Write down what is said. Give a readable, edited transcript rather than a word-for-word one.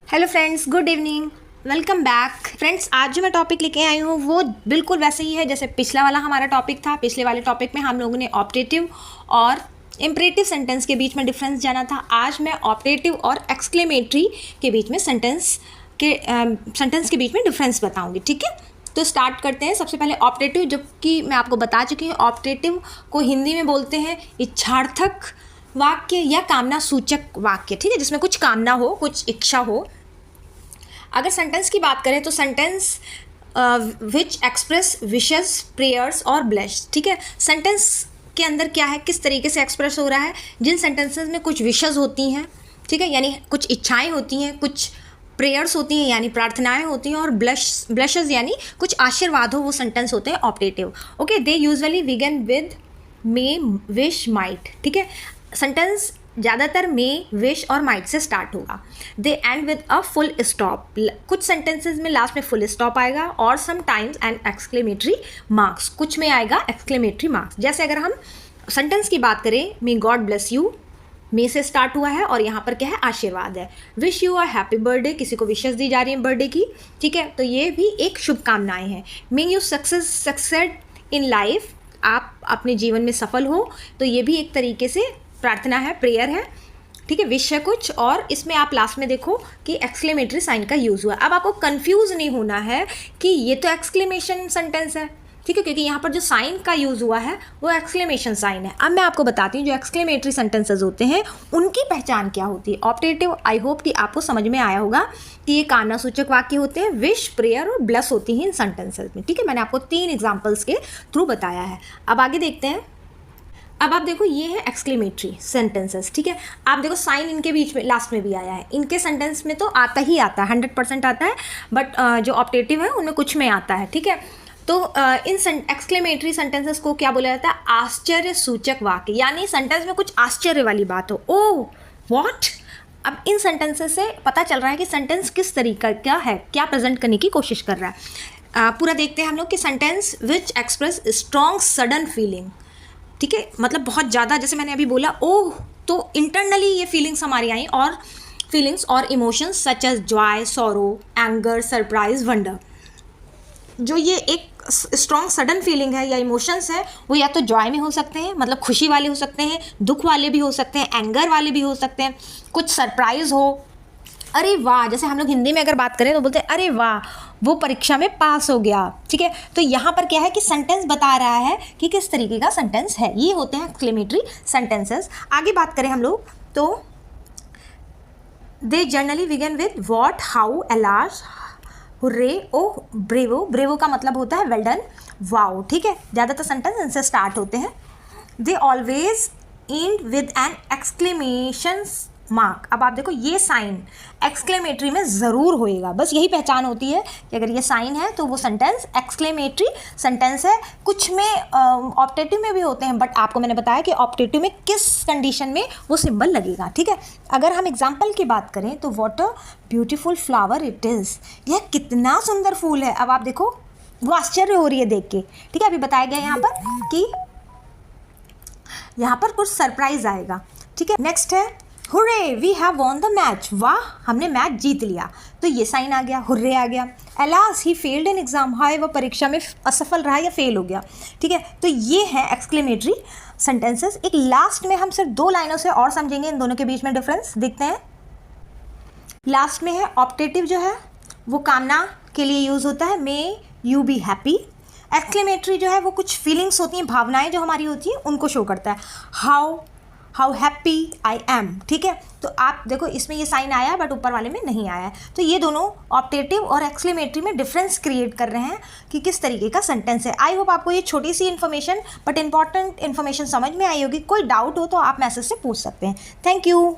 Hello friends, good evening, welcome back. Friends, आज जो मैं टॉपिक लेके आई हूँ वो बिल्कुल वैसे ही है जैसे पिछला वाला हमारा टॉपिक था। पिछले वाले टॉपिक में हम लोगों ने ऑप्टेटिव और इम्परेटिव सेंटेंस के बीच में डिफरेंस जाना था। आज मैं ऑप्टेटिव और एक्सक्लेमेटरी के बीच में सेंटेंस के बीच में डिफरेंस बताऊँगी। ठीक है, तो स्टार्ट करते हैं। सबसे पहले ऑप्टेटिव, जो कि मैं आपको बता चुकी हूँ। ऑप्टेटिव को हिंदी में बोलते हैं इच्छार्थक वाक्य या कामना सूचक वाक्य। ठीक है, जिसमें कुछ कामना हो, कुछ इच्छा हो। अगर सेंटेंस की बात करें तो sentence which express wishes, prayers और ब्लश। ठीक है, सेंटेंस के अंदर क्या है, किस तरीके से एक्सप्रेस हो रहा है। जिन सेंटेंसेस में कुछ विशेस होती हैं, ठीक है, यानी कुछ इच्छाएं होती हैं, कुछ प्रेयर्स होती हैं यानी प्रार्थनाएं होती हैं, और ब्लशेस यानी कुछ आशीर्वाद हो, वो सेंटेंस होते हैं optative. Okay, they usually begin with may, wish, might. ठीक है, सेंटेंस ज़्यादातर मे, विश और माइट से स्टार्ट होगा। They end with a full stop. कुछ सेंटेंसेस में लास्ट में फुल स्टॉप आएगा, और समटाइम्स एंड एक्सक्लेमेटरी मार्क्स। कुछ में आएगा एक्सक्लेमेटरी मार्क्स। जैसे अगर हम सेंटेंस की बात करें, मे गॉड ब्लेस यू, मे से स्टार्ट हुआ है और यहाँ पर क्या है, आशीर्वाद है। Wish you a happy birthday, किसी को विशेस दी जा रही है बर्थडे की। ठीक है, तो ये भी एक शुभकामनाएं हैं। May you succeed in life, आप अपने जीवन में सफल हो, तो ये भी एक तरीके से प्रार्थना है, प्रेयर है। ठीक है, विश है कुछ, और इसमें आप लास्ट में देखो कि एक्सक्लेमेटरी साइन का यूज़ हुआ। अब आपको कंफ्यूज नहीं होना है कि ये तो एक्सक्लेमेशन सेंटेंस है। ठीक है, क्योंकि यहाँ पर जो साइन का यूज़ हुआ है वो एक्सक्लेमेशन साइन है। अब मैं आपको बताती हूँ जो एक्सक्लेमेटरी सेंटेंसेस होते हैं उनकी पहचान क्या होती है। ऑप्टेटिव, आई होप कि आपको समझ में आया होगा कि ये कामना सूचक वाक्य होते हैं। विश, प्रेयर और ब्लेस होती हैं इन सेंटेंसेस में। ठीक है, मैंने आपको 3 एग्जाम्पल्स के थ्रू बताया है। अब आगे देखते हैं। अब आप देखो, ये है एक्सक्लेमेटरी सेंटेंसेस। ठीक है, आप देखो साइन इनके बीच में लास्ट में भी आया है। इनके सेंटेंस में तो आता ही आता है, 100% आता है, बट जो ऑप्टेटिव है उनमें कुछ में आता है। ठीक है, तो इन एक्सक्लेमेटरी सेंटेंसेस को क्या बोला जाता है, आश्चर्य सूचक वाक्य, यानी सेंटेंस में कुछ आश्चर्य वाली बात हो। Oh what. अब इन सेंटेंसेस से पता चल रहा है कि सेंटेंस किस तरीका का है, क्या प्रेजेंट करने की कोशिश कर रहा है। पूरा देखते हैं हम लोग कि sentence which express strong sudden feeling. ठीक है, मतलब बहुत ज़्यादा, जैसे मैंने अभी बोला ओह, तो इंटरनली ये फीलिंग्स हमारी आई, और फीलिंग्स और emotions such as joy, sorrow, anger, surprise, wonder. जो ये एक स्ट्रॉन्ग सडन फीलिंग है या इमोशंस है, वो या तो जॉय में हो सकते हैं, मतलब खुशी वाले हो सकते हैं, दुख वाले भी हो सकते हैं, एंगर वाले भी हो सकते हैं, कुछ सरप्राइज हो, अरे वाह, जैसे हम लोग हिंदी में अगर बात करें तो बोलते हैं अरे वाह वो परीक्षा में पास हो गया। ठीक है, तो यहाँ पर क्या है कि सेंटेंस बता रहा है कि किस तरीके का सेंटेंस है। ये होते हैं एक्सक्लेमेटरी सेंटेंसेस। आगे बात करें हम लोग तो they generally begin with what, how, alas, hurray, oh, bravo. Bravo का मतलब होता है वेल डन, वाओ। ठीक है, ज़्यादातर सेंटेंस इनसे स्टार्ट होते हैं। They always and with an exclamation mark. अब आप देखो, ये साइन एक्सक्लेमेटरी में ज़रूर होएगा, बस यही पहचान होती है कि अगर ये साइन है तो वो सेंटेंस एक्सक्लेमेटरी सेंटेंस है। कुछ में ऑप्टेटिव में भी होते हैं, बट आपको मैंने बताया कि ऑप्टेटिव में किस कंडीशन में वो सिंबल लगेगा। ठीक है, अगर हम एग्जाम्पल की बात करें तो what a beautiful flower it is, यह कितना सुंदर फूल है। अब आप देखो, वो आश्चर्य हो रही है देख के। ठीक है, अभी बताया गया यहाँ पर कि यहाँ पर कुछ सरप्राइज आएगा। ठीक है, नेक्स्ट है hurray we have won the match, वाह हमने मैच जीत लिया, तो ये साइन आ गया, हुर्रे आ गया। Alas he failed in exam, हाय वह परीक्षा में असफल रहा या फेल हो गया। ठीक है, तो ये है एक्सक्लेमेटरी सेंटेंसेस। एक लास्ट में हम सिर्फ 2 लाइनों से और समझेंगे इन दोनों के बीच में डिफरेंस। देखते हैं, लास्ट में है ऑप्टेटिव, जो है वो कामना के लिए यूज़ होता है, may you be happy. Exclamatory जो है वो कुछ फीलिंग्स होती हैं, भावनाएं जो हमारी होती हैं उनको शो करता है, हाउ हैप्पी आई एम। ठीक है, तो आप देखो इसमें ये साइन आया है बट ऊपर वाले में नहीं आया है। तो ये दोनों ऑप्टेटिव और एक्सक्लेमेटरी में डिफरेंस क्रिएट कर रहे हैं कि किस तरीके का सेंटेंस है। आई होप आपको ये छोटी सी इन्फॉर्मेशन बट इंपॉर्टेंट इन्फॉर्मेशन समझ में आई होगी। कोई डाउट हो तो आप मैसेज से पूछ सकते हैं। Thank you.